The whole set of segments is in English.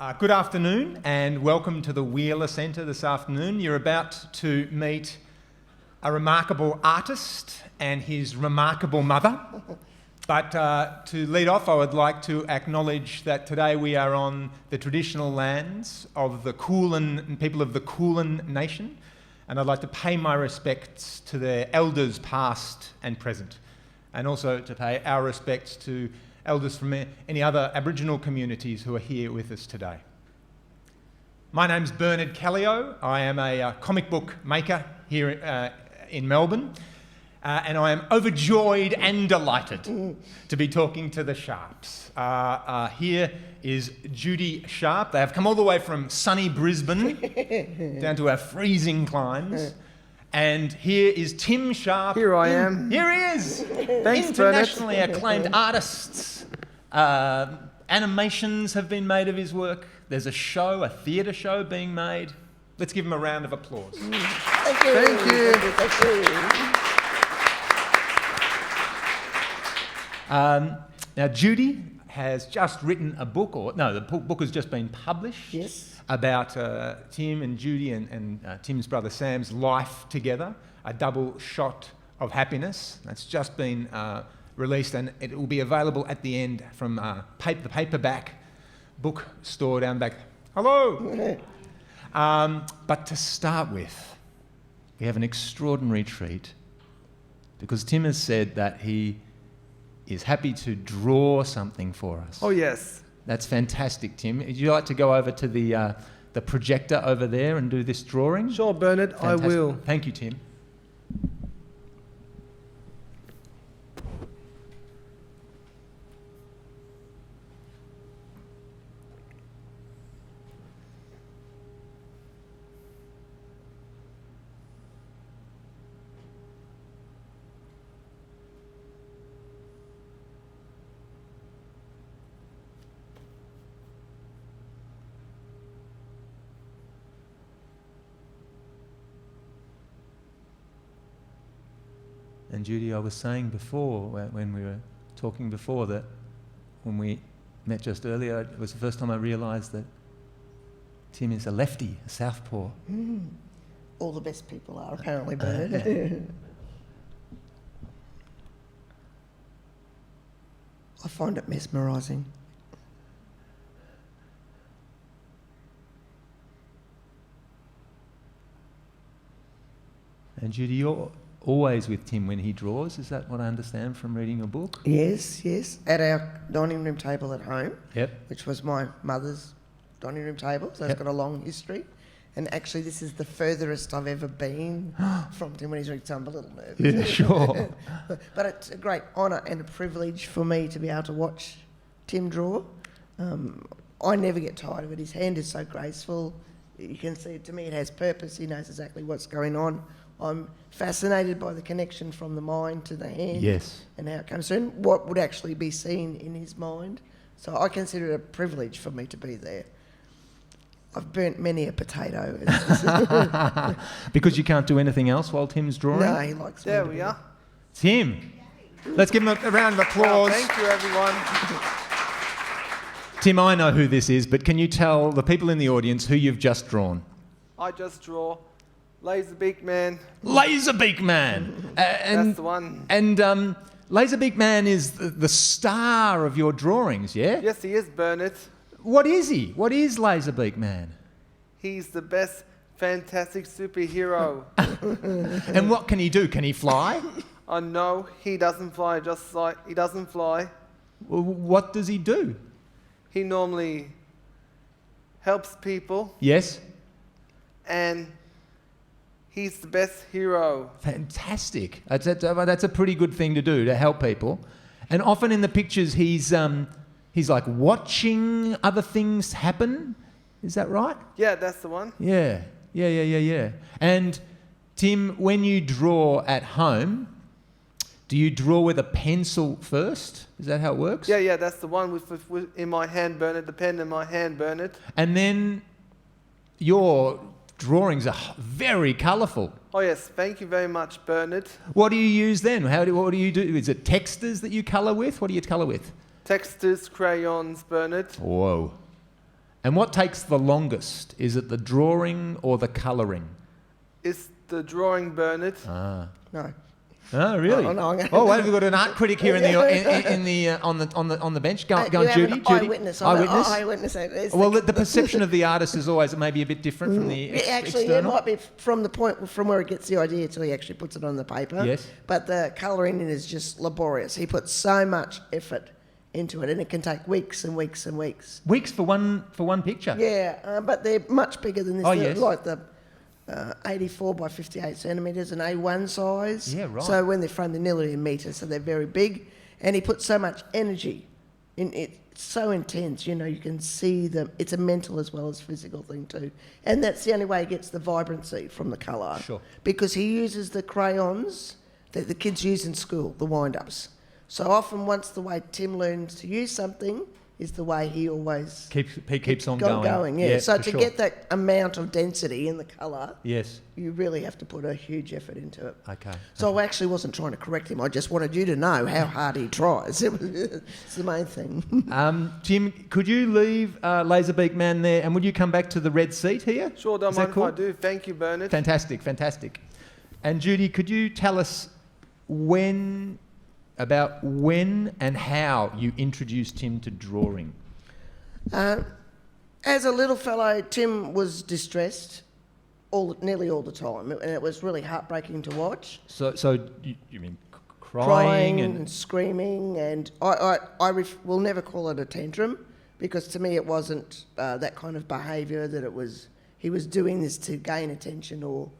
Good afternoon and welcome to the Wheeler Centre this afternoon. You're about to meet a remarkable artist and his remarkable mother. But to lead off, I would like to acknowledge that today we are on the traditional lands of the Kulin people of the Kulin Nation, and I'd like to pay my respects to their elders past and present, and also to pay our respects to elders from any other Aboriginal communities who are here with us today. My name's Bernard Caleo. I am a comic book maker here in Melbourne, and I am overjoyed and delighted to be talking to the Sharps. Here is Judy Sharp. They have come all the way from sunny Brisbane down to our freezing climes. And here is Tim Sharp. Here I am. Here he is. Thanks, internationally acclaimed artists. Animations have been made of his work. There's a show, a theatre show being made. Let's give him a round of applause. Thank you. Thank you. Now, Judy has just written a book, the book has just been published. Yes. About Tim and Judy and Tim's brother Sam's life together, a double shot of happiness. That's just been released, and it will be available at the end from the paperback bookstore down the back. Hello! But to start with, we have an extraordinary treat, because Tim has said that he is happy to draw something for us. Oh, yes. That's fantastic, Tim. Would you like to go over to the projector over there and do this drawing? Sure, Bernard, Fantastic. I will. Thank you, Tim. And Judy, I was saying before, when we were talking before, that when we met just earlier, it was the first time I realised that Tim is a lefty, a southpaw. All the best people are, apparently, Bernard. I find it mesmerising. And Judy, you're always with Tim when he draws, is that what I understand from reading your book? Yes. At our dining room table at home, Yep. which was my mother's dining room table, so it's got a long history. And actually, this is the furthest I've ever been from Tim when he's reading, so I'm a little nervous. Yeah, sure. But it's a great honour and a privilege for me to be able to watch Tim draw. I never get tired of it. His hand is so graceful. You can see it, to me, it has purpose. He knows exactly what's going on. I'm fascinated by the connection from the mind to the hand. Yes. And how it comes through, and what would actually be seen in his mind. So I consider it a privilege for me to be there. I've burnt many a potato. Because you can't do anything else while Tim's drawing? No, he likes me. There we are. Tim, let's give him a round of applause. Well, thank you, everyone. Tim, I know who this is, but can you tell the people in the audience who you've just drawn? I just draw Beak Man. Beak Man. That's the one. And Beak Man is the star of your drawings, yeah? Yes, he is, Bernard. What is he? What is Beak Man? He's the best fantastic superhero. And what can he do? Can he fly? Oh, no, he doesn't fly, just like he doesn't fly. Well, what does he do? He normally helps people, Yes? and he's the best hero. Fantastic. That's a pretty good thing to do, to help people. And often in the pictures he's like watching other things happen. Is that right? Yeah, that's the one. Yeah. And Tim, when you draw at home, do you draw with a pencil first? Is that how it works? Yeah, that's the one with in my hand, Bernard, the pen in my hand, Bernard. And then your drawings are very colourful. Oh yes, thank you very much, Bernard. What do you use then? What do you do? Is it textures that you colour with? What do you colour with? Textures, crayons, Bernard. Whoa. And what takes the longest? Is it the drawing or the colouring? It's the drawing, Bernard. Ah. No. Oh, really? Oh, no, Oh, wait, we've got an art critic here on the bench. Go on, you have Judy. an Judy. eyewitness. Eyewitness. Well, the perception of the artist is always maybe a bit different from the Actually, external. it might be from the point from where he gets the idea till he actually puts it on the paper. Yes. But the colouring is just laborious. He puts so much effort into it, and it can take weeks and weeks and weeks. Weeks for one picture. Yeah, but they're much bigger than this. Oh, They're yes. like the 84 by 58 centimetres, an A1 size. Yeah, right. So when they're framed, they're nearly a metre, so they're very big. And he puts so much energy in it. It's so intense, you know, you can see them. It's a mental as well as physical thing too. And that's the only way he gets the vibrancy from the colour. Sure. Because he uses the crayons that the kids use in school, the wind-ups. So often once the way Tim learns to use something is the way he always keeps on going. Yeah. So for to sure. get that amount of density in the colour, Yes. you really have to put a huge effort into it. Okay. So I actually wasn't trying to correct him. I just wanted you to know how hard he tries. It's the main thing. Tim, could you leave Beak Man there, and would you come back to the red seat here? Sure, don't Is that mind cool? if I do. Thank you, Bernard. Fantastic. And Judy, could you tell us when and how you introduced him to drawing? As a little fellow, Tim was distressed nearly all the time, and it was really heartbreaking to watch. So you mean crying and screaming, and I will never call it a tantrum, because to me it wasn't that kind of behaviour, that it was he was doing this to gain attention or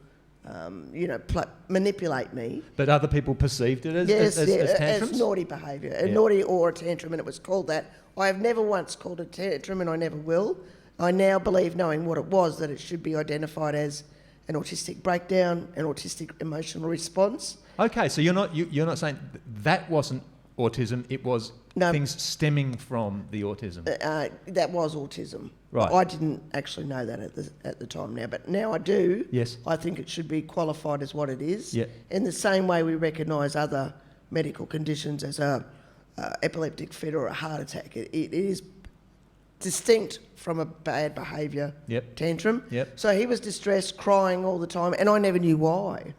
manipulate me. But other people perceived it as tantrums? As naughty behaviour, Yeah. naughty or a tantrum, and it was called that. I have never once called it a tantrum, and I never will. I now believe, knowing what it was, that it should be identified as an autistic breakdown, an autistic emotional response. Okay, so you're not saying that wasn't autism, it was things stemming from the autism. That was autism. Right. I didn't actually know that at the time now, but now I do. Yes. I think it should be qualified as what it is. Yeah. In the same way we recognise other medical conditions as a epileptic fit or a heart attack. It is distinct from a bad behaviour tantrum. Yep. So he was distressed, crying all the time, and I never knew why.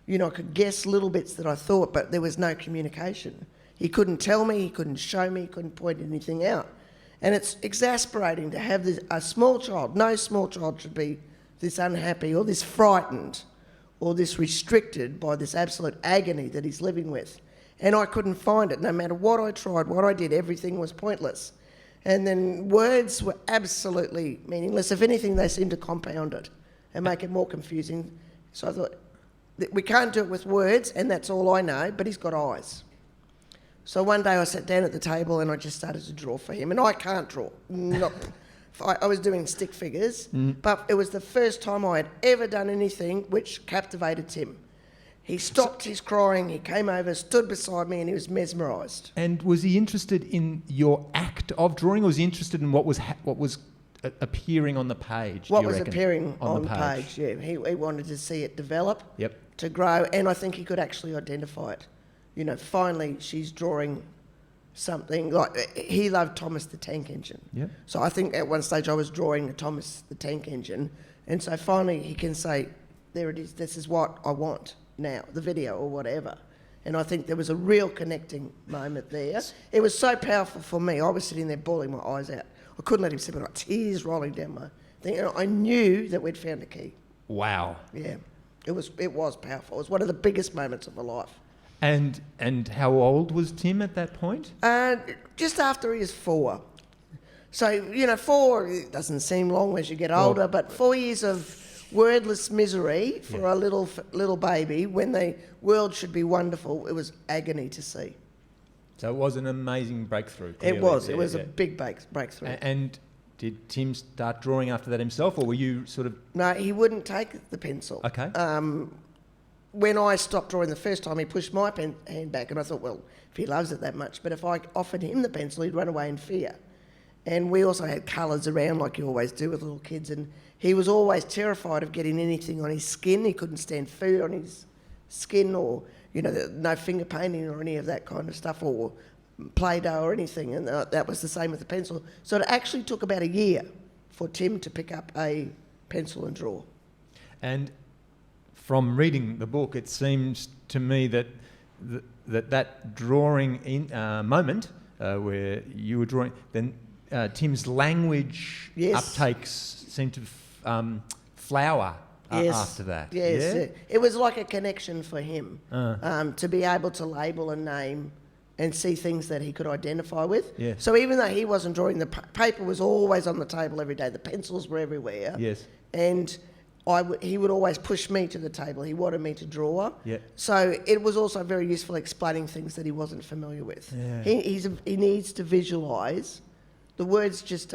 You know, I could guess little bits that I thought, but there was no communication. He couldn't tell me, he couldn't show me, he couldn't point anything out. And it's exasperating to have a small child. No small child should be this unhappy or this frightened or this restricted by this absolute agony that he's living with. And I couldn't find it. No matter what I tried, what I did, everything was pointless. And then words were absolutely meaningless. If anything, they seemed to compound it and make it more confusing. So I thought, we can't do it with words, and that's all I know, but he's got eyes. So one day I sat down at the table and I just started to draw for him. And I can't draw. I was doing stick figures, but it was the first time I had ever done anything which captivated Tim. He stopped his crying, he came over, stood beside me, and he was mesmerised. And was he interested in your act of drawing, or was he interested in what was appearing on the page? What was appearing on the page, yeah. He wanted to see it develop, to grow, and I think he could actually identify it. You know, finally she's drawing something. Like, he loved Thomas the Tank Engine. Yep. So I think at one stage I was drawing the Thomas the Tank Engine, and so finally he can say, there it is, this is what I want now, the video or whatever. And I think there was a real connecting moment there. It was so powerful for me. I was sitting there bawling my eyes out. I couldn't let him see, but I had tears rolling down my thing. And I knew that we'd found a key. Wow. Yeah, it was powerful. It was one of the biggest moments of my life. And how old was Tim at that point? Just after he was 4. So, you know, 4 it doesn't seem long as you get older, but 4 years of wordless misery for a little baby when the world should be wonderful, it was agony to see. So it was an amazing breakthrough. Clearly. It was a big breakthrough. And did Tim start drawing after that himself, or were you sort of... No, he wouldn't take the pencil. Okay. When I stopped drawing the first time, he pushed my hand back, and I thought, well, if he loves it that much, but if I offered him the pencil, he'd run away in fear. And we also had colours around, like you always do with little kids, and he was always terrified of getting anything on his skin. He couldn't stand food on his skin, or, you know, no finger painting or any of that kind of stuff, or Play-Doh or anything, and that was the same with the pencil. So it actually took about a year for Tim to pick up a pencil and draw. And from reading the book, it seems to me that that drawing moment where you were drawing, then Tim's language uptakes seemed to flower after that. Yes, yeah? it was like a connection for him to be able to label and name and see things that he could identify with. Yes. So even though he wasn't drawing, the paper was always on the table every day. The pencils were everywhere. Yes. And he would always push me to the table. He wanted me to draw. Yeah. So it was also very useful explaining things that he wasn't familiar with. Yeah. He needs to visualise. The words just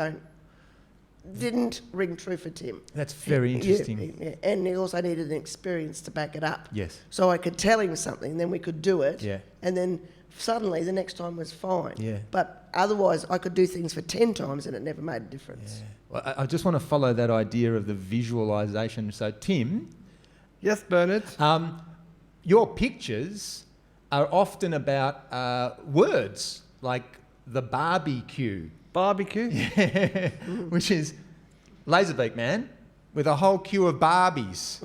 didn't ring true for Tim. That's very interesting. Yeah. And he also needed an experience to back it up. Yes. So I could tell him something, then we could do it. Yeah. And then suddenly the next time was fine. Yeah. But otherwise I could do things for 10 times and it never made a difference. Yeah. Well, I just want to follow that idea of the visualisation. So, Tim, Yes, Bernard. your pictures are often about words, like the barbecue, Barbecue. which is Beak Man with a whole queue of Barbies.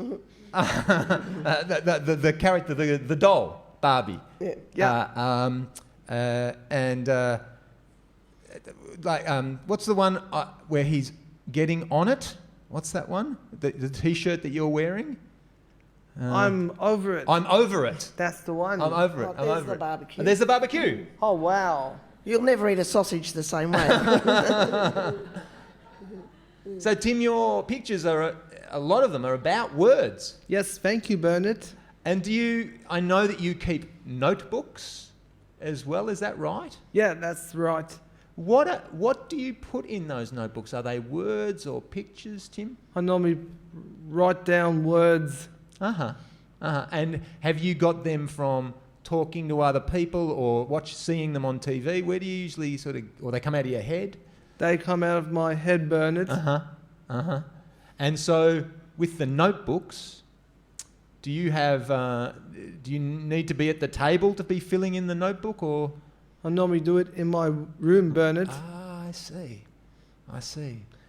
The character, the doll, Barbie. Yeah. What's the one where he's getting on it? What's that one? The T-shirt that you're wearing? I'm over it. I'm over it. That's the one. I'm over it. Oh, I'm there's over the it. barbecue. There's the barbecue. Oh, wow. You'll never eat a sausage the same way. So, Tim, your pictures a lot of them are about words. Yes, thank you, Bernard. And I know that you keep notebooks as well, is that right? Yeah, that's right. What do you put in those notebooks? Are they words or pictures, Tim? I normally write down words. And have you got them from talking to other people or seeing them on TV? Where do you usually or they come out of your head? They come out of my head, Bernard. And so with the notebooks, do you need to be at the table to be filling in the notebook, or? I normally do it in my room, Bernard. I see.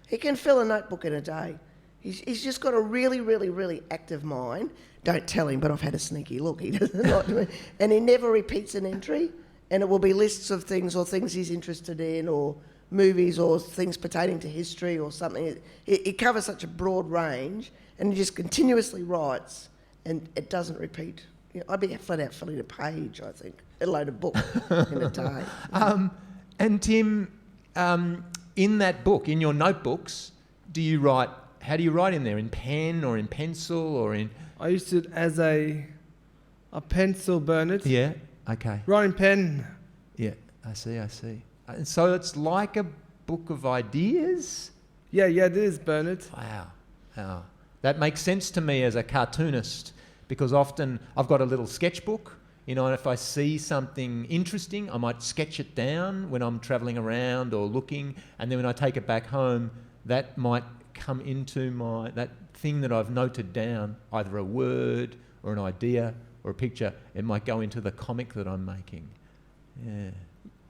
He can fill a notebook in a day. He's just got a really, really, really active mind. Don't tell him, but I've had a sneaky look. He doesn't like to, and he never repeats an entry. And it will be lists of things or things he's interested in, or movies or things pertaining to history or something. It covers such a broad range, and he just continuously writes, and it doesn't repeat. I'd be flat out filling a page, I think, let alone a book in a day. And Tim, in that book, in your notebooks, how do you write in there? In pen or in pencil or in? I used it as a pencil, Bernard. Yeah. Okay. Writing pen. Yeah. I see. And so it's like a book of ideas. Yeah, it is, Bernard. Wow. That makes sense to me as a cartoonist, because often I've got a little sketchbook, and if I see something interesting, I might sketch it down when I'm travelling around or looking, and then when I take it back home, that might come into that thing that I've noted down, either a word or an idea or a picture. It might go into the comic that I'm making.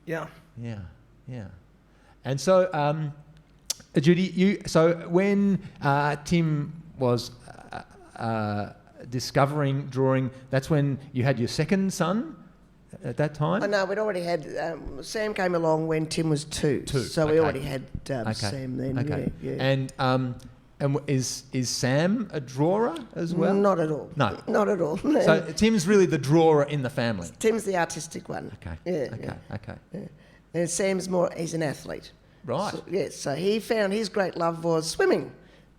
Yeah. And so, Judy, so when Tim was discovering drawing, that's when you had your second son at that time? Oh, no, we'd already had... Sam came along when Tim was two. So we already had Sam then. Okay. Yeah. And is Sam a drawer as well? Not at all. No. Not at all. So Tim's really the drawer in the family? Tim's the artistic one. Okay. Yeah. And Sam's he's an athlete. Right. So he found his great love was swimming.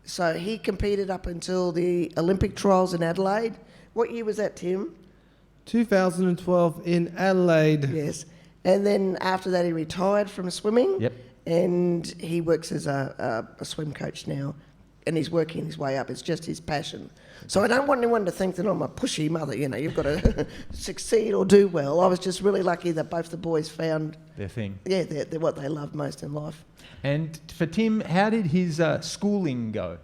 So he competed up until the Olympic trials in Adelaide. What year was that, Tim? 2012 in Adelaide. Yes. And then after that he retired from swimming. Yep. And he works as a swim coach now. And he's working his way up. It's just his passion. So I don't want anyone to think that I'm a pushy mother. You've got to succeed or do well. I was just really lucky that both the boys found their thing. Yeah, they're what they love most in life. And for Tim, how did his schooling go?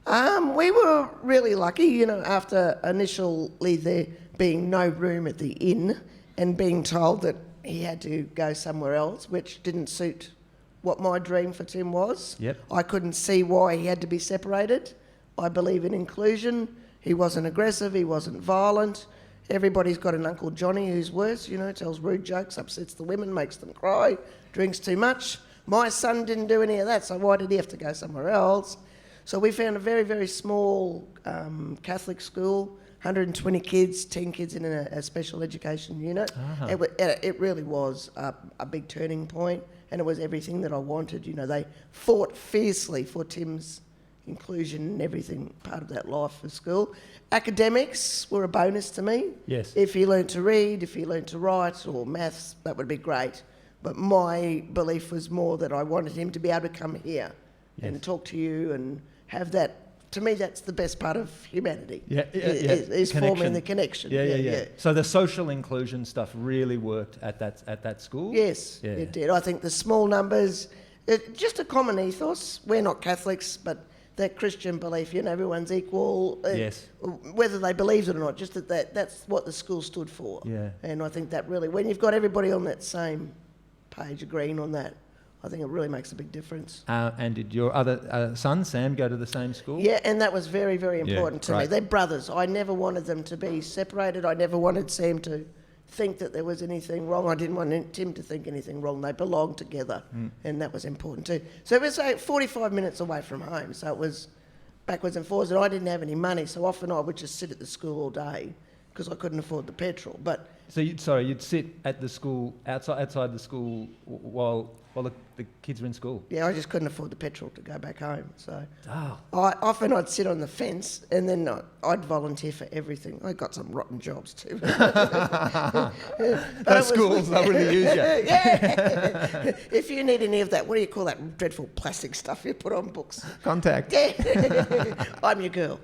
We were really lucky, after initially there being no room at the inn and being told that he had to go somewhere else, which didn't suit what my dream for Tim was. Yep. I couldn't see why he had to be separated. I believe in inclusion. He wasn't aggressive, he wasn't violent. Everybody's got an Uncle Johnny who's worse, tells rude jokes, upsets the women, makes them cry, drinks too much. My son didn't do any of that, so why did he have to go somewhere else? So we found a very, very small Catholic school, 120 kids, 10 kids in a special education unit. Uh-huh. It really was a big turning point, and it was everything that I wanted. They fought fiercely for Tim's inclusion and everything, part of that life of school. Academics were a bonus to me. Yes. If he learned to read, if he learned to write or maths, that would be great. But my belief was more that I wanted him to be able to come here and talk to you and have that. To me, that's the best part of humanity. Is forming the connection. Yeah. So the social inclusion stuff really worked at that school? Yes, it did. I think the small numbers, just a common ethos. We're not Catholics, but that Christian belief, everyone's equal. Yes. Whether they believed it or not, just that's what the school stood for. Yeah. And I think that really, when you've got everybody on that same page agreeing on that, I think it really makes a big difference. And did your other son, Sam, go to the same school? Yeah, and that was very, very important to me. right. They're brothers. I never wanted them to be separated. I never wanted Sam to think that there was anything wrong. I didn't want Tim to think anything wrong. They belonged together, and that was important too. So it was 45 minutes away from home, so it was backwards and forwards, and I didn't have any money, so often I would just sit at the school all day because I couldn't afford the petrol. But So you'd sit at the school, outside the school while the kids were in school? yeah, I just couldn't afford the petrol to go back home. So Oh. I'd sit on the fence, and then I'd volunteer for everything. I got some rotten jobs too. Those schools, they'll really use you. Yeah. If you need any of that, what do you call that dreadful plastic stuff you put on books? Contact. Yeah. I'm your girl.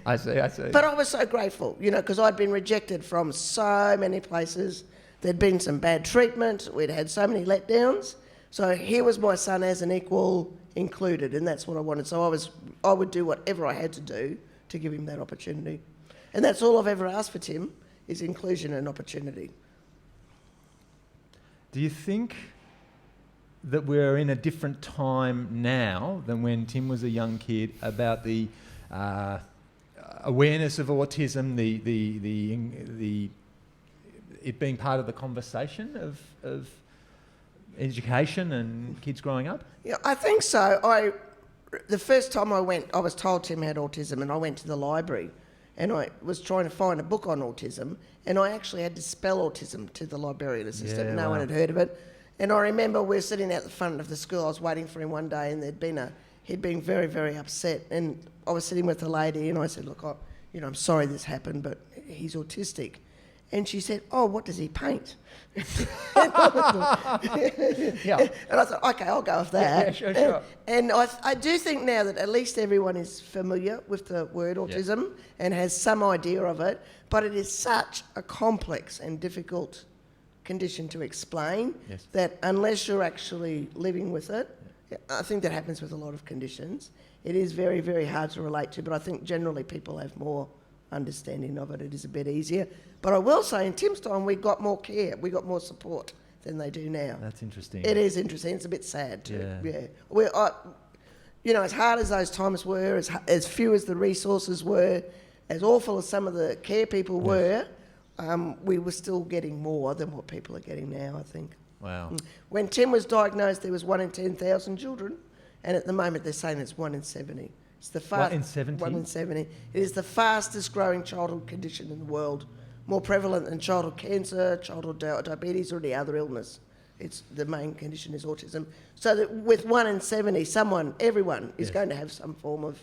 I see. But I was so grateful, because I'd been rejected from so many places. There'd been some bad treatment. We'd had so many letdowns. So here was my son as an equal, included, and that's what I wanted. So I would do whatever I had to do to give him that opportunity. And that's all I've ever asked for Tim, is inclusion and opportunity. Do you think that we're in a different time now than when Tim was a young kid about the awareness of autism, the it being part of the conversation of education and kids growing up? Yeah, I think so. The first time I went, I was told Tim had autism, and I went to the library, and I was trying to find a book on autism, and I actually had to spell autism to the librarian assistant. Yeah, no one had heard of it. And I remember we were sitting out the front of the school. I was waiting for him one day, and he'd been very, very upset. And I was sitting with the lady, and I said, "Look, I'm sorry this happened, but he's autistic." And she said, "Oh, what does he paint?" Yeah. And I thought, okay, I'll go with that. Yeah, sure. And I do think now that at least everyone is familiar with the word autism and has some idea of it, but it is such a complex and difficult condition to explain that unless you're actually living with it, I think that happens with a lot of conditions, it is very, very hard to relate to, but I think generally people have more understanding of it. It is a bit easier. But I will say in Tim's time we got more care, we got more support than they do now. That's interesting. It is interesting. It's a bit sad too. Yeah. As hard as those times were, as few as the resources were, as awful as some of the care people were, we were still getting more than what people are getting now, I think. Wow. When Tim was diagnosed, there was 1 in 10,000 children, and at the moment they're saying it's 1 in 70. It's the 1 in 70? 1 in 70. It is the fastest growing childhood condition in the world, more prevalent than childhood cancer, childhood diabetes, or any other illness. It's the main condition is autism. So that with 1 in 70, everyone is going to have some form of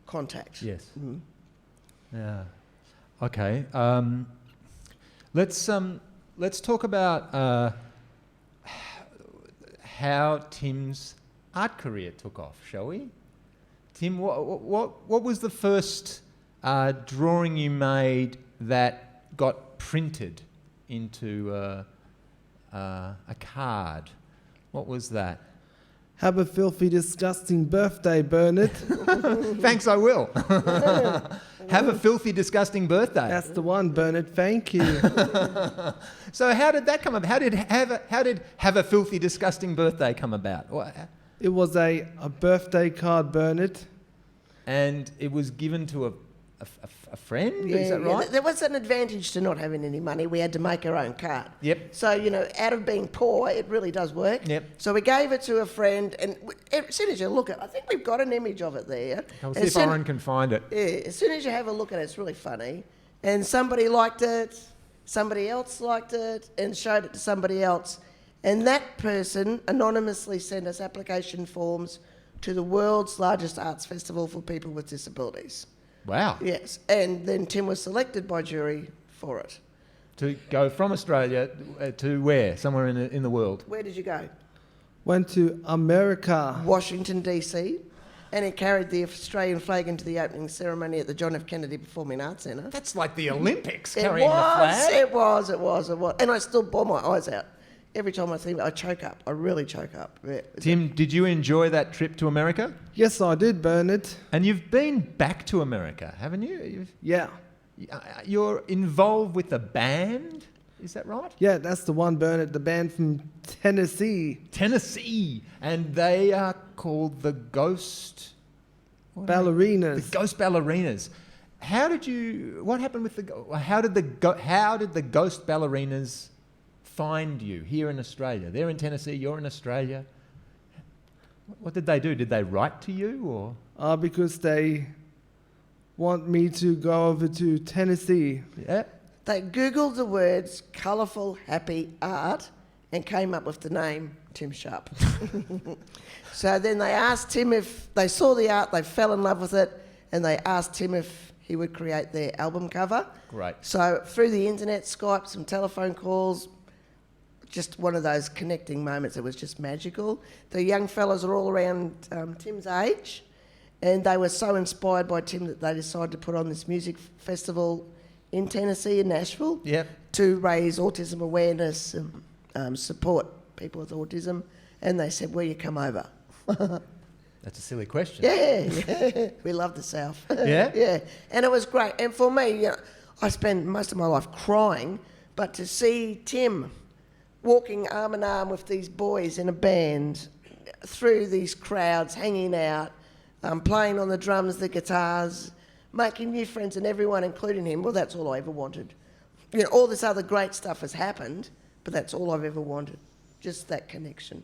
contact. Yes. Mm. Yeah. Okay. Let's talk about how Tim's art career took off, shall we? Tim, what was the first drawing you made that got printed into a card? What was that? Have a filthy, disgusting birthday, Bernard. Thanks, I will. Have a filthy, disgusting birthday. That's the one, Bernard. Thank you. So how did that come about? How did have a filthy, disgusting birthday come about? It was a birthday card, Bernard. And it was given to a friend, is that right? There was an advantage to not having any money. We had to make our own card. Yep. So, out of being poor, it really does work. Yep. So we gave it to a friend, and as soon as you look at it, I think we've got an image of it there. I'll see if Oren can find it. Yeah, as soon as you have a look at it, it's really funny. And somebody liked it, somebody else liked it, and showed it to somebody else. And that person anonymously sent us application forms to the world's largest arts festival for people with disabilities. Wow. Yes, and then Tim was selected by jury for it. To go from Australia to where? Somewhere in the world. Where did you go? Went to America. Washington, D.C., and he carried the Australian flag into the opening ceremony at the John F. Kennedy Performing Arts Centre. That's like the Olympics, carrying the flag. It was. And I still bawl my eyes out. Every time I think, I choke up. I really choke up. Yeah. Tim, did you enjoy that trip to America? Yes, I did, Bernard. And you've been back to America, haven't you? Yeah. You're involved with a band, is that right? Yeah, that's the one, Bernard, the band from Tennessee. Tennessee. And they are called the Ghost... Ballerinas. The Ghost Ballerinas. What happened with how did the Ghost Ballerinas find you here in Australia? They're in Tennessee, you're in Australia. What did they do? Did they write to you or? Because they want me to go over to Tennessee. Yeah. They Googled the words colourful, happy art and came up with the name Tim Sharp. So then they asked Tim if they saw the art, they fell in love with it, and they asked Tim if he would create their album cover. Great. So through the internet, Skype, some telephone calls, just one of those connecting moments. It was just magical. The young fellas are all around Tim's age, and they were so inspired by Tim that they decided to put on this music festival in Tennessee, in Nashville, Yep. to raise autism awareness and support people with autism. And they said, will you come over? That's a silly question. Yeah. We love the South. Yeah? Yeah. And it was great. And for me, I spend most of my life crying, but to see Tim walking arm in arm with these boys in a band through these crowds, hanging out, playing on the drums, the guitars, making new friends, and everyone, including him, well, that's all I ever wanted. All this other great stuff has happened, but that's all I've ever wanted, just that connection.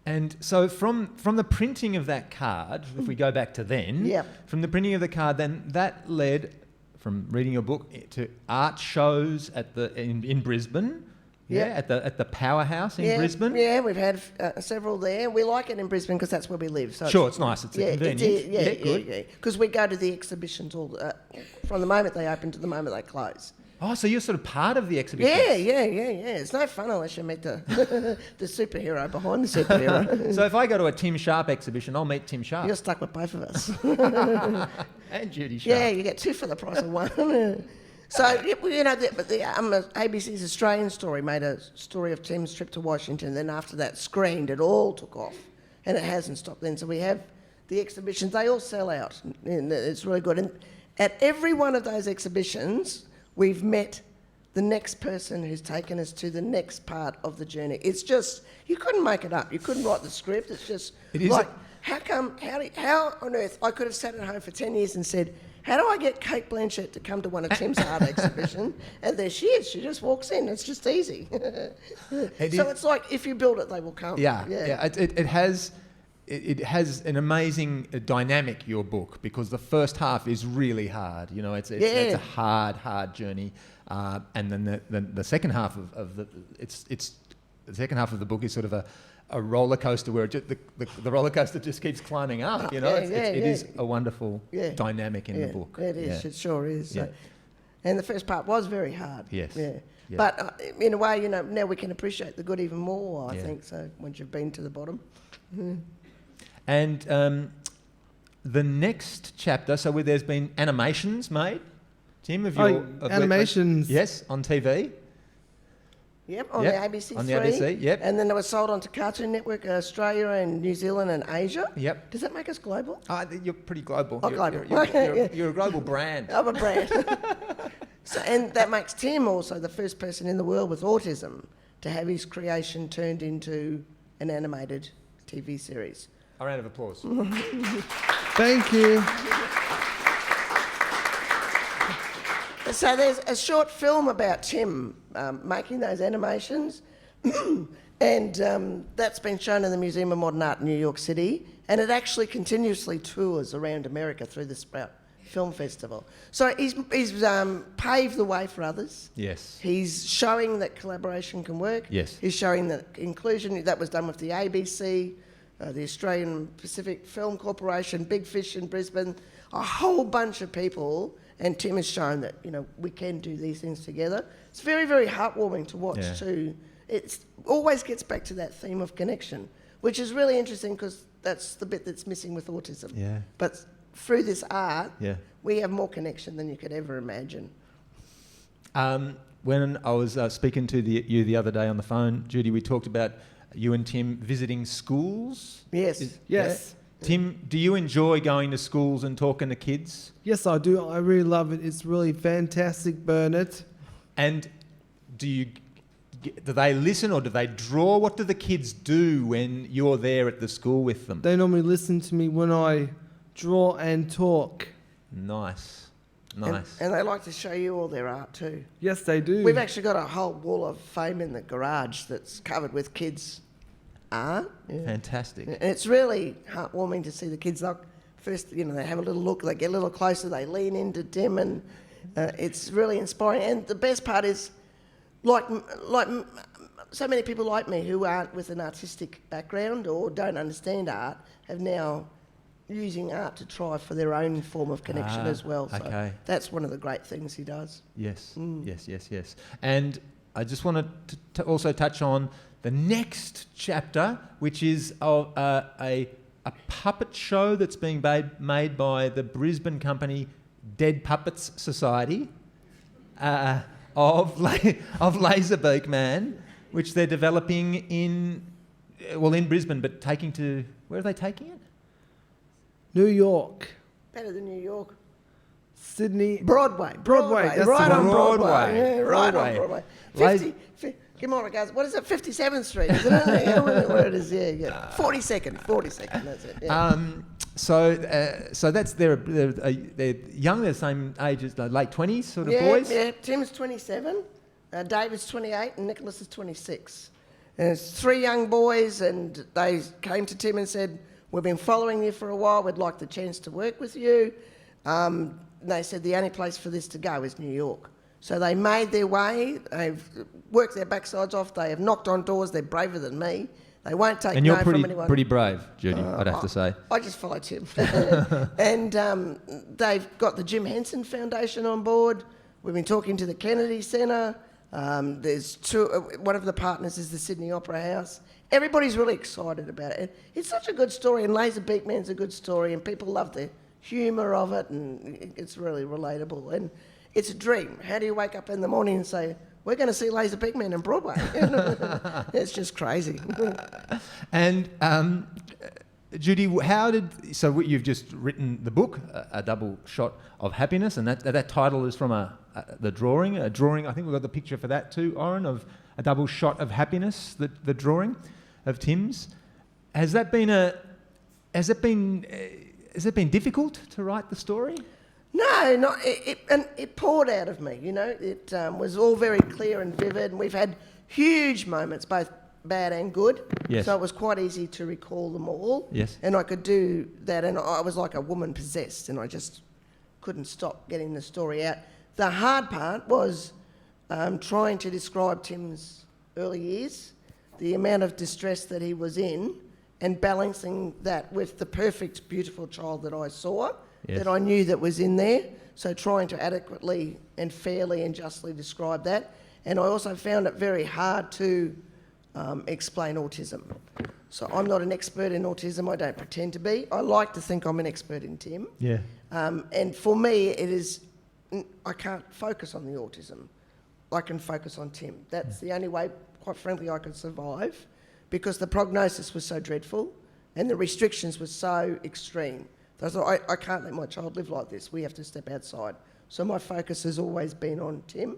And so from the printing of that card, if we go back to then, Yep. from the printing of the card, then that led, from reading your book, to art shows in Brisbane. Yeah. Yeah, at the Powerhouse in Brisbane. Yeah, we've had several there. We like it in Brisbane because that's where we live. So Sure, it's nice. It's convenient. Good. Because we go to the exhibitions from the moment they open to the moment they close. Oh, so you're sort of part of the exhibition. Yeah. It's no fun unless you meet the the superhero behind the superhero. So if I go to a Tim Sharp exhibition, I'll meet Tim Sharp. You're stuck with both of us. And Judy Sharp. Yeah, you get two for the price of one. So, ABC's Australian Story made a story of Tim's trip to Washington. Then after that screened, it all took off. And it hasn't stopped then. So we have the exhibitions. They all sell out. And it's really good. And at every one of those exhibitions, we've met the next person who's taken us to the next part of the journey. It's just, you couldn't make it up. You couldn't write the script. It's just how on earth, I could have sat at home for 10 years and said, how do I get Kate Blanchett to come to one of Tim's art exhibitions? And there she is. She just walks in. It's just easy. It's like, if you build it, they will come. Yeah. It has an amazing dynamic, your book, because the first half is really hard. It's a hard journey, and then the second half of the second half of the book is sort of a roller coaster where the roller coaster just keeps climbing up. It is a wonderful dynamic in the book. It is. It sure is. Yeah. So. And the first part was very hard. Yes. Yeah. Yeah. But in a way, now we can appreciate the good even more, I think, so once you've been to the bottom. And the next chapter, so there's been animations made, Tim, of your... animations. Yes, on TV. Yep, on Yep, the ABC3. on the ABC, yep. And then they were sold onto Cartoon Network Australia and New Zealand and Asia. Yep. Does that make us global? You're pretty global. Oh, You're- global. You're a global brand. I'm a brand. So, and that makes Tim also the first person in the world with autism to have his creation turned into an animated TV series. A round of applause. Thank you. So there's a short film about Tim making those animations, and that's been shown in the Museum of Modern Art in New York City, and it actually continuously tours around America through the Sprout Film Festival. So he's paved the way for others. Yes. He's showing that collaboration can work. Yes. He's showing that inclusion, that was done with the ABC, the Australian Pacific Film Corporation, Big Fish in Brisbane, a whole bunch of people. And Tim has shown that, we can do these things together. It's very, very heartwarming to watch too. It always gets back to that theme of connection, which is really interesting because that's the bit that's missing with autism. Yeah. But through this art, Yeah. we have more connection than you could ever imagine. When I was speaking to you the other day on the phone, Judy, we talked about you and Tim visiting schools. Yes. Yes. Yeah? Tim, do you enjoy going to schools and talking to kids? Yes, I do. I really love it. It's really fantastic, Bernard. And do they listen or do they draw? What do the kids do when you're there at the school with them? They normally listen to me when I draw and talk. Nice. And they like to show you all their art too. Yes, they do. We've actually got a whole wall of fame in the garage that's covered with kids' art. Yeah. Fantastic. And it's really heartwarming to see the kids. First, they have a little look, they get a little closer, they lean into Tim, and it's really inspiring. And the best part is, like so many people like me who aren't with an artistic background or don't understand art, have now using art to try for their own form of connection as well. So okay. that's one of the great things he does. Yes, yes. And I just wanted to also touch on the next chapter, which is a puppet show that's being made by the Brisbane company Dead Puppets Society of Beak Man, which they're developing in Brisbane, but taking to... Where are they taking it? New York. Better than New York. Sydney. Broadway. That's right the on one. Broadway. Yeah, right Broadway. on Broadway. 50, give me all regards. What is it? 57th Street, isn't it? Yeah, what it is, yeah. 42nd, that's it. Yeah. So that's they're young, they're the same age as the late 20s sort of boys. Yeah, Tim's 27, David's 28, and Nicholas is 26. And it's 3 young boys, and they came to Tim and said, "We've been following you for a while. We'd like the chance to work with you." They said the only place for this to go is New York. So they made their way. They've worked their backsides off. They have knocked on doors. They're braver than me. They won't take no from anyone. And you're pretty brave, Judy, I'd have to say. I just follow Tim. And they've got the Jim Henson Foundation on board. We've been talking to the Kennedy Centre. There's one of the partners is the Sydney Opera House. Everybody's really excited about it. It's such a good story, and Laser Beak Man's a good story, and people love the humour of it, and it's really relatable. And it's a dream. How do you wake up in the morning and say, "We're going to see Laser Beak Man in Broadway"? It's just crazy. And Judy, you've just written the book, A Double Shot of Happiness, and that title is from the drawing. A drawing. I think we've got the picture for that too, Oren, of A Double Shot of Happiness. The drawing of Tim's. Has it been difficult to write the story? No, it poured out of me, It was all very clear and vivid, and we've had huge moments, both bad and good. Yes. So it was quite easy to recall them all. Yes. And I could do that, and I was like a woman possessed, and I just couldn't stop getting the story out. The hard part was trying to describe Tim's early years, the amount of distress that he was in, and balancing that with the perfect, beautiful child that I saw, that I knew that was in there. So trying to adequately and fairly and justly describe that. And I also found it very hard to explain autism. So I'm not an expert in autism. I don't pretend to be. I like to think I'm an expert in Tim. Yeah. And for me, I can't focus on the autism. I can focus on Tim. That's the only way, quite frankly, I could survive, because the prognosis was so dreadful and the restrictions were so extreme. So I thought, I can't let my child live like this. We have to step outside. So my focus has always been on Tim.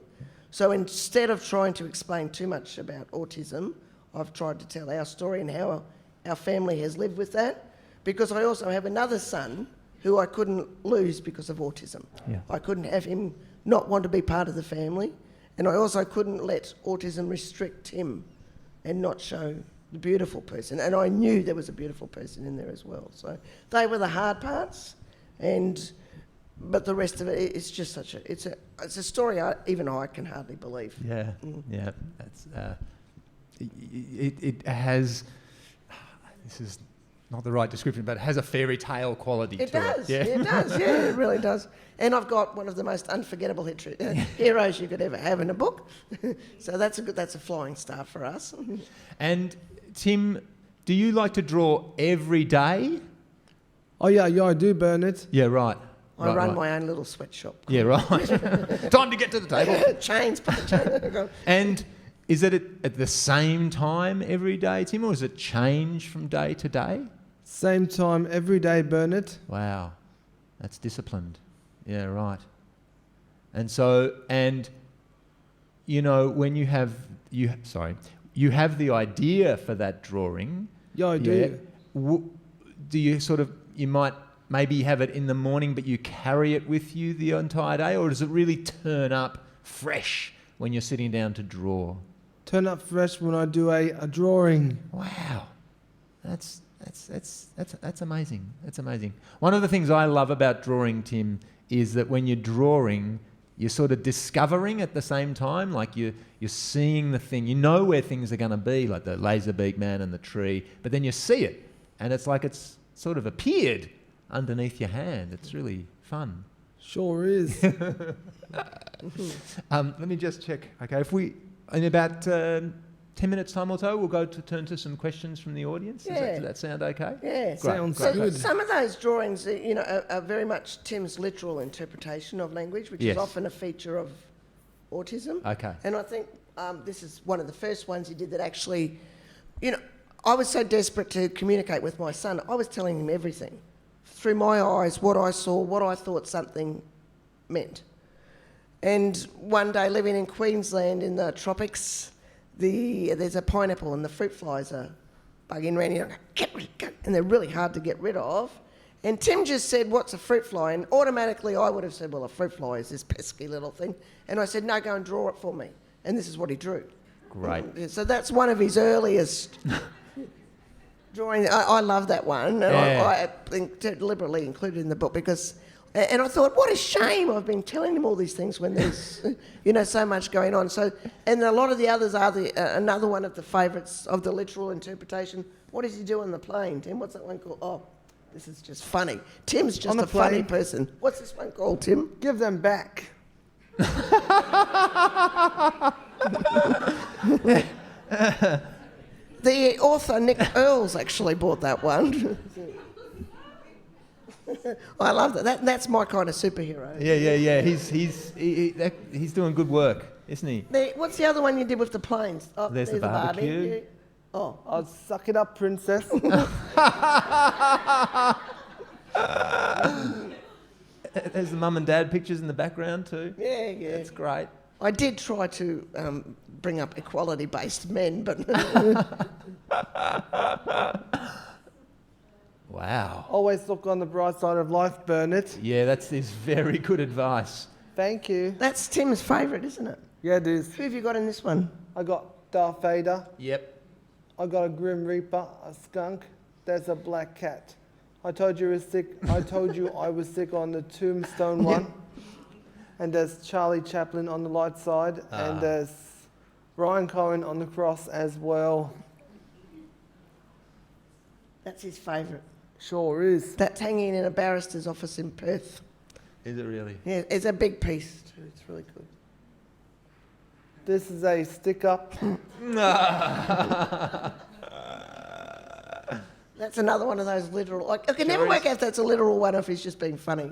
So instead of trying to explain too much about autism, I've tried to tell our story and how our family has lived with that, because I also have another son who I couldn't lose because of autism. Yeah. I couldn't have him not want to be part of the family, and I also couldn't let autism restrict him and not show the beautiful person. And I knew there was a beautiful person in there as well. So they were the hard parts, but the rest of it, it's just it's a story even I can hardly believe. Yeah, yeah. That's it has. This is not the right description, but it has a fairy tale quality to it. Yeah. It does. Yeah, it really does. And I've got one of the most unforgettable heroes you could ever have in a book. So that's a flying star for us. And Tim, do you like to draw every day? Oh yeah, I do, Bernard. Yeah, right. I run my own little sweatshop. Yeah, right. Time to get to the table. Chains, put the chain. And is it at the same time every day, Tim, or does it change from day to day? Same time every day, Bernard. Wow, that's disciplined. Yeah, right. And so, you know, when you have the idea for that drawing. Yeah, I do. Do you you might maybe have it in the morning, but you carry it with you the entire day, or does it really turn up fresh when you're sitting down to draw? Turn up fresh when I do a drawing. Wow, that's amazing. That's amazing. One of the things I love about drawing, Tim, is that when you're drawing, you're sort of discovering at the same time, like you're seeing the thing. You know where things are going to be, like the laser Beak Man and the tree, but then you see it, and it's like it's sort of appeared underneath your hand. It's really fun. Sure is. Let me just check. Okay, if we in about 10 minutes time or so, we'll go to turn to some questions from the audience. Yeah. Does that sound okay? Yeah. Great, Sounds great. good. Some of those drawings, are very much Tim's literal interpretation of language, which Yes. is often a feature of autism. Okay. And I think this is one of the first ones he did that actually, I was so desperate to communicate with my son. I was telling him everything through my eyes, what I saw, what I thought something meant. And one day, living in Queensland in the tropics, there's a pineapple and the fruit flies are bugging around here. And they're really hard to get rid of. And Tim just said, "What's a fruit fly?" And automatically I would have said, "Well, a fruit fly is this pesky little thing." And I said, "No, go and draw it for me." And this is what he drew. Great. So that's one of his earliest drawing. I love that one. And Yeah. I think deliberately included in the book because... And I thought, what a shame. I've been telling him all these things when there's, so much going on. So, and a lot of the others are another one of the favourites of the literal interpretation. What does he do on the plane, Tim? What's that one called? Oh, this is just funny. Tim's just a funny person. What's this one called, Tim? Give them back. The author, Nick Earls, actually bought that one. I love that. That's my kind of superhero. Yeah. He's doing good work, isn't he? What's the other one you did with the planes? Oh, There's the barbecue. Barbie. Oh, I'll suck it up, princess. There's the mum and dad pictures in the background too. yeah. That's great. I did try to bring up equality-based men, but Wow. Always look on the bright side of life, Bernard. Yeah, that's very good advice. Thank you. that's Tim's favourite, isn't it? Yeah, it is. Who have you got in this one? I got Darth Vader. Yep. I got a Grim Reaper, a skunk. There's a black cat. I told you I was sick on the tombstone one. And there's Charlie Chaplin on the light side. And there's Ryan Cohen on the cross as well. That's his favourite. Sure is. That's hanging in a barrister's office in Perth. Is it really? Yeah, it's a big piece too. It's really good. This is a stick-up. That's another one of those literal... I can never work out if that's a literal one or if he's just being funny.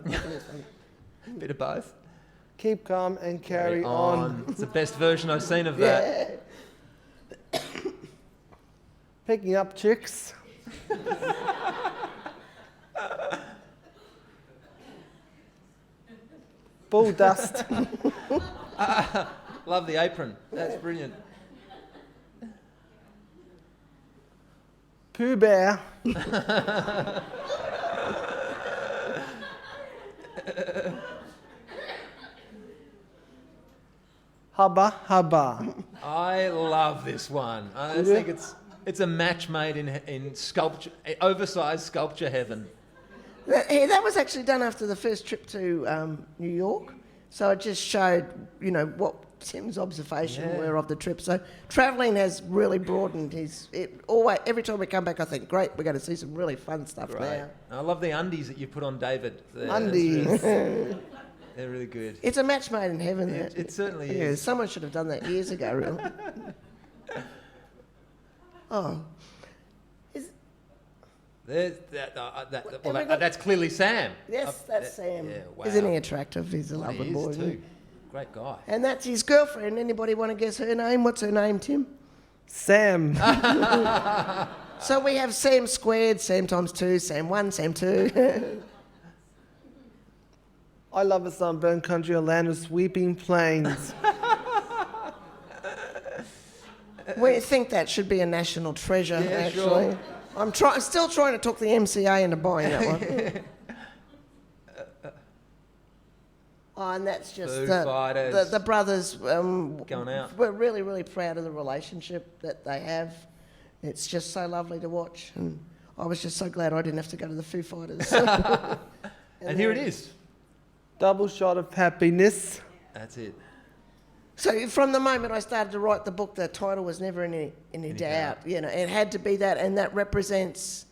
Bit of both. Keep calm and carry on. It's the best version I've seen of that. Yeah. Picking up chicks. Bull dust. Love the apron. That's brilliant. Pooh Bear. Hubba hubba. I love this one. I think it's a match made in sculpture, oversized sculpture heaven. That was actually done after the first trip to New York. So it just showed, what Tim's observation were of the trip. So travelling has really broadened every time we come back, I think, great, we're going to see some really fun stuff now. I love the undies that you put on David. Undies. They're really good. It's a match made in heaven. It certainly Yeah, is. someone should have done that years ago, really. Oh. That's clearly Sam. Yes, that's Sam. Yeah, wow. Isn't he attractive? He's a Well, lovely he boy. is too. Great guy. And that's his girlfriend. Anybody want to guess her name? What's her name, Tim? Sam. So we have Sam squared, Sam times 2, Sam 1, Sam 2. I love a sunburned country, a land of sweeping plains. We think that should be a national treasure, actually. Sure. I'm still trying to talk the MCA into buying that one. And that's just Foo Fighters. the brothers. Going out. We're really, really proud of the relationship that they have. It's just so lovely to watch. And I was just so glad I didn't have to go to the Foo Fighters. And here it is. Double shot of happiness. That's it. So from the moment I started to write the book, the title was never any doubt. It had to be that, and that represents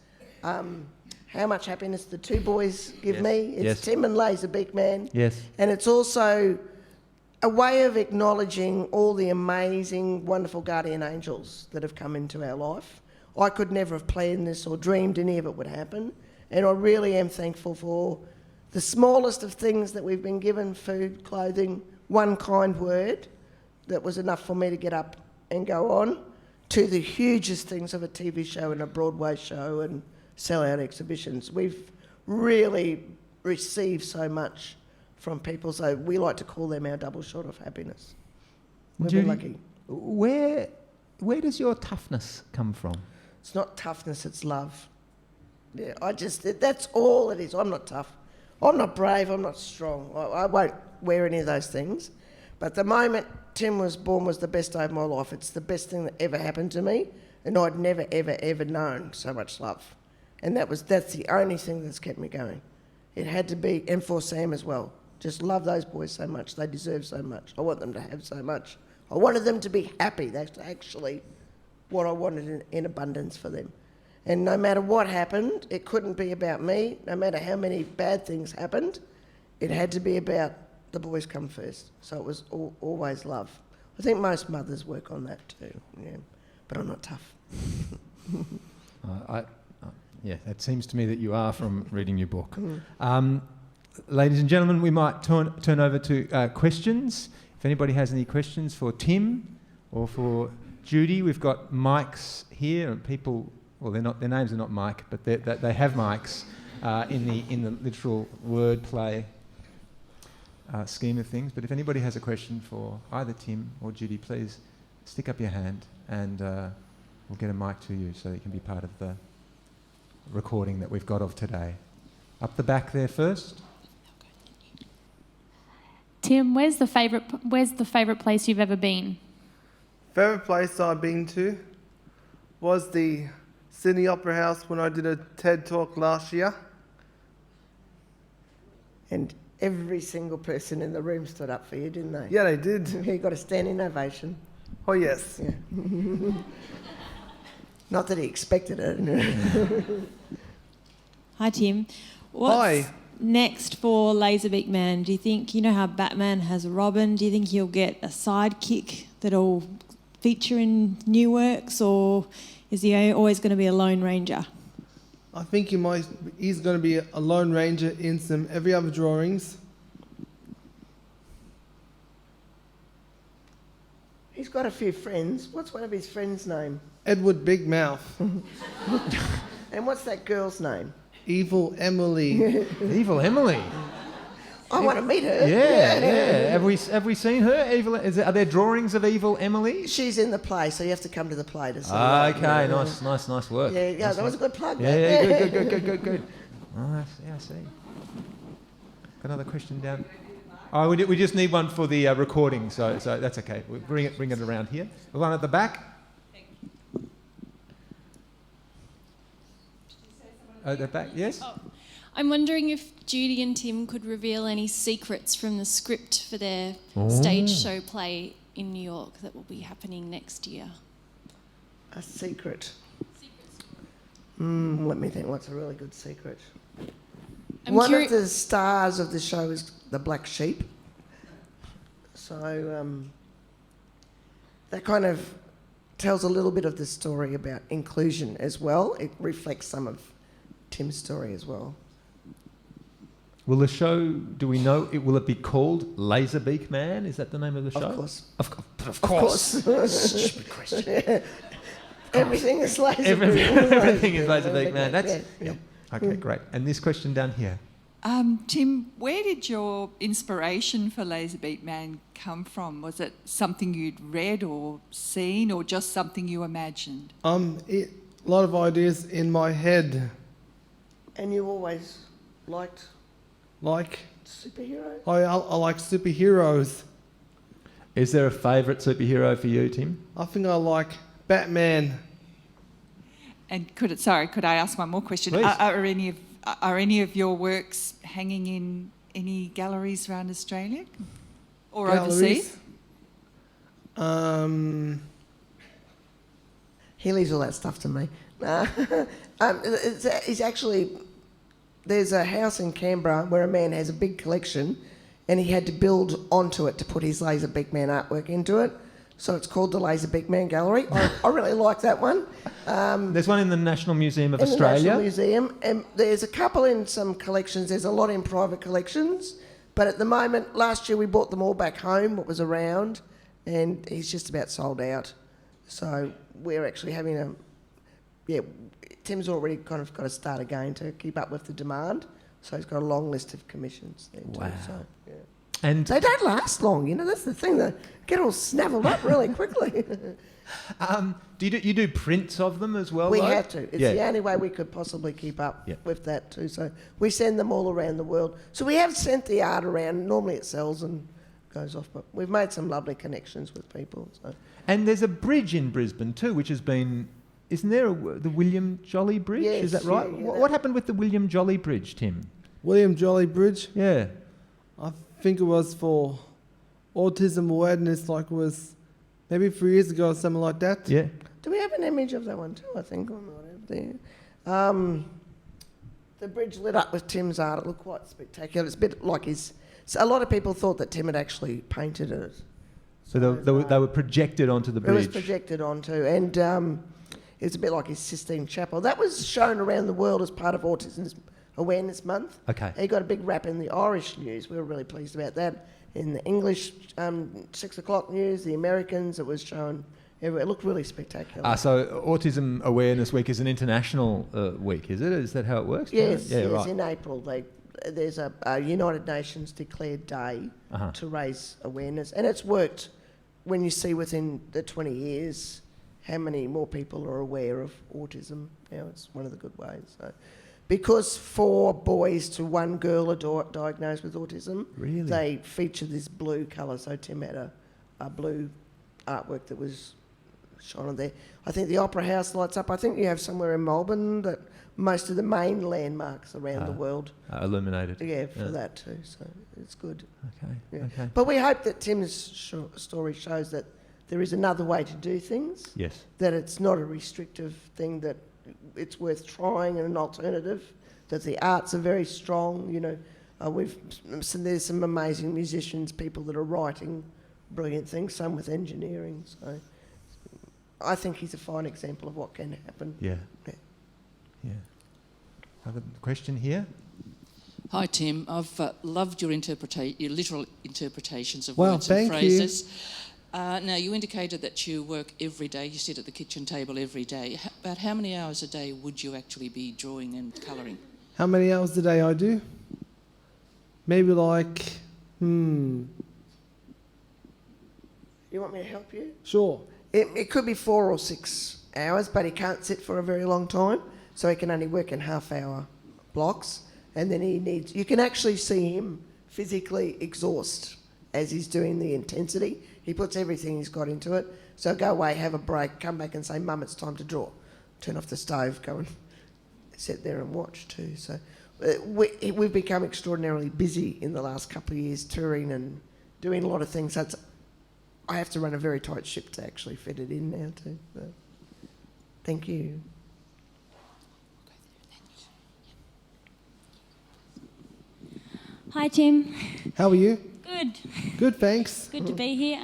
how much happiness the two boys give me. It's Tim and Lay's Beak Man. Yes. And it's also a way of acknowledging all the amazing, wonderful guardian angels that have come into our life. I could never have planned this or dreamed any of it would happen, and I really am thankful for the smallest of things that we've been given: food, clothing, one kind word that was enough for me to get up and go on, to the hugest things of a TV show and a Broadway show and sell-out exhibitions. We've really received so much from people, so we like to call them our double shot of happiness. We've been lucky. Where does your toughness come from? It's not toughness, it's love. Yeah, that's all it is. I'm not tough. I'm not brave, I'm not strong. I won't wear any of those things. But the moment Tim was born was the best day of my life. It's the best thing that ever happened to me, and I'd never, ever, ever known so much love. And that's the only thing that's kept me going. It had to be, and for Sam as well. Just love those boys so much. They deserve so much. I want them to have so much. I wanted them to be happy. That's actually what I wanted in abundance for them. And no matter what happened, it couldn't be about me. No matter how many bad things happened, it had to be about the boys come first. So it was always love. I think most mothers work on that too. Yeah, but I'm not tough. It seems to me that you are from reading your book. Ladies and gentlemen, we might turn over to questions. If anybody has any questions for Tim or for Judy, we've got mics here, and people. Well, their names are not Mike, but they have mics in the literal wordplay scheme of things. But if anybody has a question for either Tim or Judy, please stick up your hand, and we'll get a mic to you so that you can be part of the recording that we've got of today. Up the back there first. Tim, where's the favourite place you've ever been? Favourite place I've been to was the Sydney Opera House when I did a TED Talk last year. And every single person in the room stood up for you, didn't they? Yeah, they did. You got a standing ovation. Oh, yes. Yeah. Not that he expected it. Hi, Tim. What's Hi. next for Beak Man? Do you think, how Batman has a Robin, do you think he'll get a sidekick that'll feature in new works, or is he always going to be a Lone Ranger? I think he's going to be a Lone Ranger in some every other drawings. got a few friends. What's one of his friends' name? Edward Big Mouth. And what's that girl's name? Evil Emily. Evil Emily. I want to meet her. Yeah. Have we seen her? Evil. Are there drawings of Evil Emily? She's in the play, so you have to come to the play to see her. Okay, nice work. Yeah, that was a good plug. Yeah, mate. good. Nice. Yeah, I see. Got another question down. Oh, we just need one for the recording, so that's okay. We'll bring it around here. The one at the back. At the back, yes. Oh, I'm wondering if Judy and Tim could reveal any secrets from the script for their stage show play in New York that will be happening next year. A secret. Let me think. What's a really good secret? One of the stars of the show is the black sheep. So that kind of tells a little bit of the story about inclusion as well. It reflects some of Tim's story as well. Will the show, do we know, will it be called Beak Man? Is that the name of the show? Of course. Of course. Stupid question. Everything is Beak. Everything is Beak Man. That's, yeah. Okay, great. And this question down here. Tim, where did your inspiration for Beak Man come from? Was it something you'd read or seen, or just something you imagined? A lot of ideas in my head. And you always liked Like, superheroes? I like superheroes. Is there a favourite superhero for you, Tim? I think I like Batman. And could I ask one more question? Please. Are any of your works hanging in any galleries around Australia or overseas? He leaves all that stuff to me. It's actually, there's a house in Canberra where a man has a big collection and he had to build onto it to put his Beak Man artwork into it. So it's called the Beak Man Gallery. I really like that one. There's one in the National Museum of in Australia. The National Museum. And there's a couple in some collections. There's a lot in private collections. But at the moment, last year we brought them all back home, what was around, and he's just about sold out. So we're actually having Tim's already kind of got to start again to keep up with the demand. So he's got a long list of commissions there too. Wow. So, yeah. And they don't last long, that's the thing. They get all snavelled up really quickly. do you do prints of them as well? We though? have to. It's the only way we could possibly keep up with that too. So we send them all around the world. So we have sent the art around. Normally it sells and goes off, but we've made some lovely connections with people. So. And there's a bridge in Brisbane too, which has been... Isn't there the William Jolly Bridge? Yes, is that right? yeah, What happened with the William Jolly Bridge, Tim? William Jolly Bridge. Yeah. I think it was for autism awareness, like it was maybe 3 years ago or something like that. Yeah. Do we have an image of that one too, I think, or not over there? The bridge lit up with Tim's art. It looked quite spectacular. It's a bit like his... So a lot of people thought that Tim had actually painted it. So they were projected onto the bridge. It was projected onto, and it's a bit like his Sistine Chapel. That was shown around the world as part of Autism Awareness Month. Okay. He got a big rap in the Irish news. We were really pleased about that. In the English 6 o'clock news, the Americans, it was shown everywhere. It looked really spectacular. So Autism Awareness Week is an international week, is it? Is that how it works? Yes, yeah, yes. right. In April, there's a United Nations declared day Uh-huh. to raise awareness, and it's worked. When you see within the 20 years how many more people are aware of autism, it's one of the good ways. So, because 4 boys to 1 girl are diagnosed with autism, Really? they feature this blue colour. So Tim had a blue artwork that was shone on there. I think the Opera House lights up. I think you have somewhere in Melbourne that most of the main landmarks around the world. Illuminated. Yeah, for that too. So it's good. Okay. Yeah. Okay. But we hope that Tim's story shows that there is another way to do things. Yes. That it's not a restrictive thing. That it's worth trying and an alternative. That the arts are very strong. There's some amazing musicians, people that are writing brilliant things. Some with engineering. So I think he's a fine example of what can happen. Yeah. Another question here. Hi Tim, I've loved your literal interpretations of Well, words and thank you. phrases. Now, you indicated that you work every day. You sit at the kitchen table every day. About how many hours a day would you actually be drawing and colouring? How many hours a day I do? Maybe like, You want me to help you? sure. It could be 4 or 6 hours, but he can't sit for a very long time, so he can only work in half-hour blocks. And then you can actually see him physically exhaust as he's doing the intensity. He puts everything he's got into it. So go away, have a break, come back and say, Mum, it's time to draw. Turn off the stove, go and sit there and watch too. So we've become extraordinarily busy in the last couple of years, touring and doing a lot of things. I have to run a very tight ship to actually fit it in now too. But thank you. Hi, Tim. How are you? Good. Good, thanks. Good to be here.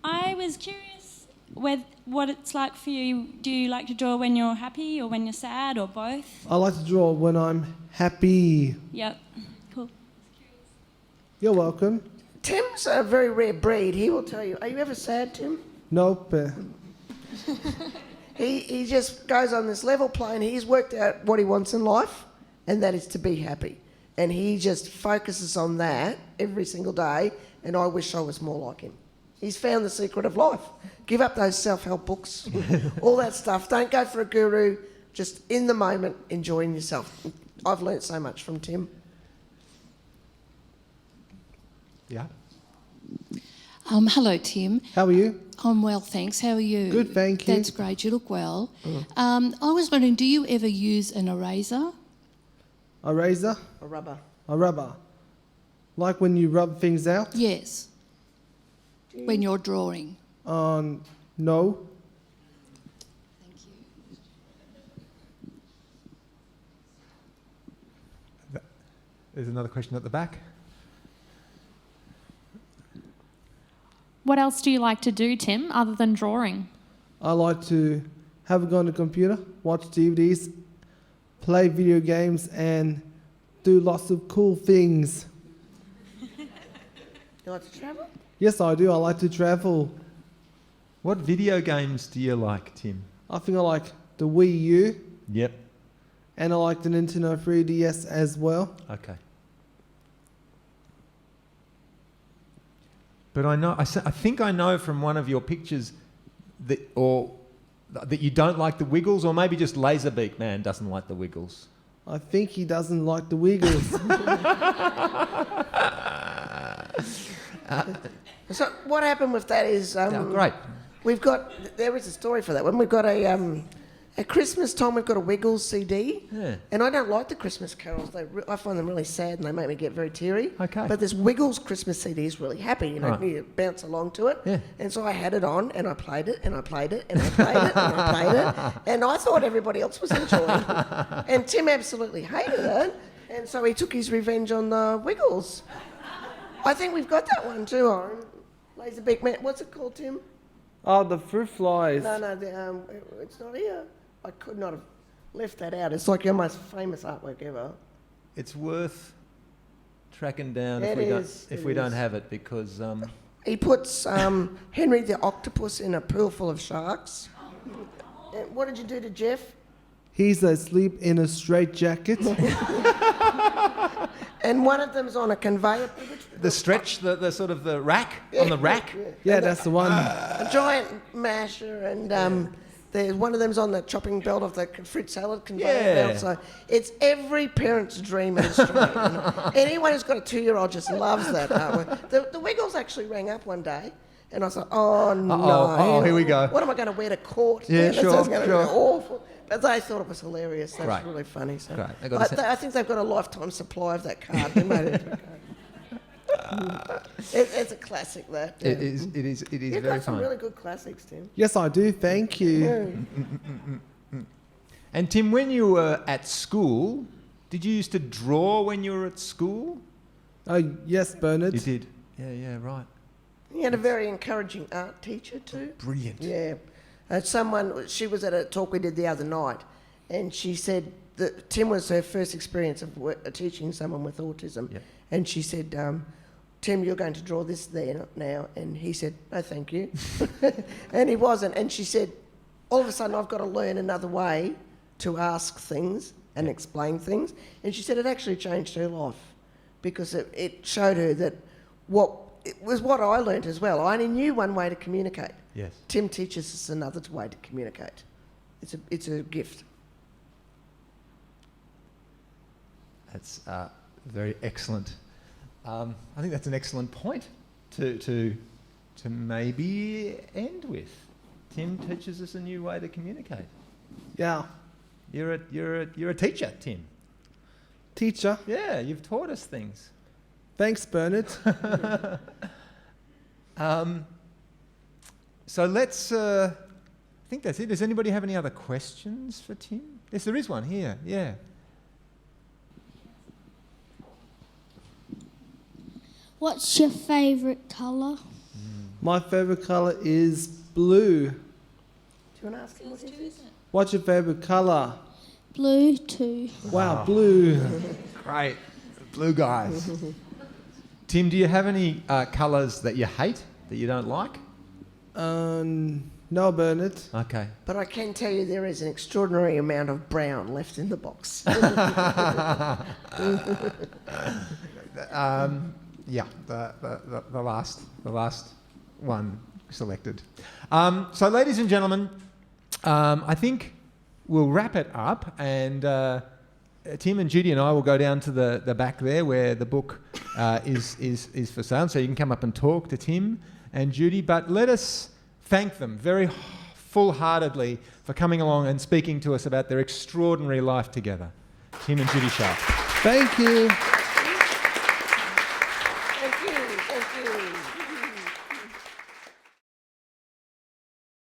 I was curious what it's like for you. Do you like to draw when you're happy or when you're sad or both? I like to draw when I'm happy. Yep. Cool. You're welcome. Tim's a very rare breed. He will tell you. Are you ever sad, Tim? Nope. He just goes on this level plane. He's worked out what he wants in life, and that is to be happy. And he just focuses on that every single day, and I wish I was more like him. He's found the secret of life. Give up those self-help books, all that stuff. Don't go for a guru. Just in the moment, enjoying yourself. I've learnt so much from Tim. Yeah. Hello, Tim. How are you? I'm well, thanks. How are you? Good, thank you. That's great. You look well. I was wondering, do you ever use an eraser? A razor? A rubber. A rubber. Like when you rub things out? Yes. When you're drawing. No. Thank you. There's another question at the back. What else do you like to do, Tim, other than drawing? I like to have a go on the computer, watch DVDs, play video games, and do lots of cool things. You like to travel? Yes, I do. I like to travel. What video games do you like, Tim? I think I like the Wii U, Yep. and I like the Nintendo 3DS as well. Okay. But I think I know from one of your pictures that you don't like the Wiggles, or maybe just Beak Man doesn't like the Wiggles. I think he doesn't like the Wiggles. So what happened with that is... Great. There is a story for that one. We've got at Christmas time, we've got a Wiggles CD. Yeah. And I don't like the Christmas carols. I find them really sad and they make me get very teary. Okay. But this Wiggles Christmas CD is really happy. You know, Right. you bounce along to it. Yeah. And so I had it on and I played it and I played it and I played it and I played it. And I thought everybody else was enjoying it. And Tim absolutely hated it. And so he took his revenge on the Wiggles. I think we've got that one too, Oren. Beak Man. What's it called, Tim? Oh, the fruit flies. No, it's not here. I could not have left that out. It's like your most famous artwork ever. It's worth tracking down It if we don't is. have it, because He puts Henry the octopus in a pool full of sharks. And what did you do to Jeff? He's asleep in a straitjacket. And one of them's on a conveyor. the stretch, the sort of the rack on the rack. Yeah, that's the one. A giant masher, and there's one of them's on the chopping belt of the fruit salad conveyor belt. So it's every parent's dream in Australia. Anyone who's got a 2-year-old just loves that artwork. The Wiggles actually rang up one day, and I thought, oh no, here we go. What am I going to wear to court? Yeah, Man, that sounds sure. be awful. But they thought it was hilarious. That's Right. really funny. So Great. I think they've got a lifetime supply of that card. They made it into a card. It's a classic, that. Yeah. It is You've very got some fun. really good classics, Tim. Yes, I do. Thank you. And Tim, when you were at school, did you used to draw when you were at school? Oh, yes, Bernard. You did. Yeah, right. He had a very encouraging art teacher too. Brilliant. Yeah. She was at a talk we did the other night, and she said that Tim was her first experience of teaching someone with autism. Yep. And she said, Tim, you're going to draw this there now. And he said, no, thank you. And he wasn't. And she said, all of a sudden I've got to learn another way to ask things and explain things. And she said it actually changed her life because it showed her that it was what I learnt as well. I only knew one way to communicate. Yes. Tim teaches us another way to communicate. It's a gift. That's very excellent. I think that's an excellent point to maybe end with. Tim teaches us a new way to communicate. Yeah. You're a teacher, Tim. Teacher. Yeah, you've taught us things. Thanks, Bernard. So let's. I think that's it. Does anybody have any other questions for Tim? Yes, there is one here. Yeah. What's your favourite colour? My favourite colour is blue. Do you want to ask him what it is? What's your favourite colour? Blue too. Wow, blue. Great. Blue guys. Tim, do you have any colours that you hate, that you don't like? No, Bernard. Okay. But I can tell you there is an extraordinary amount of brown left in the box. Yeah, the last one selected. So, ladies and gentlemen, I think we'll wrap it up, and Tim and Judy and I will go down to the back there where the book is for sale. So you can come up and talk to Tim and Judy. But let us thank them very full-heartedly for coming along and speaking to us about their extraordinary life together. Tim and Judy Sharp. Thank you.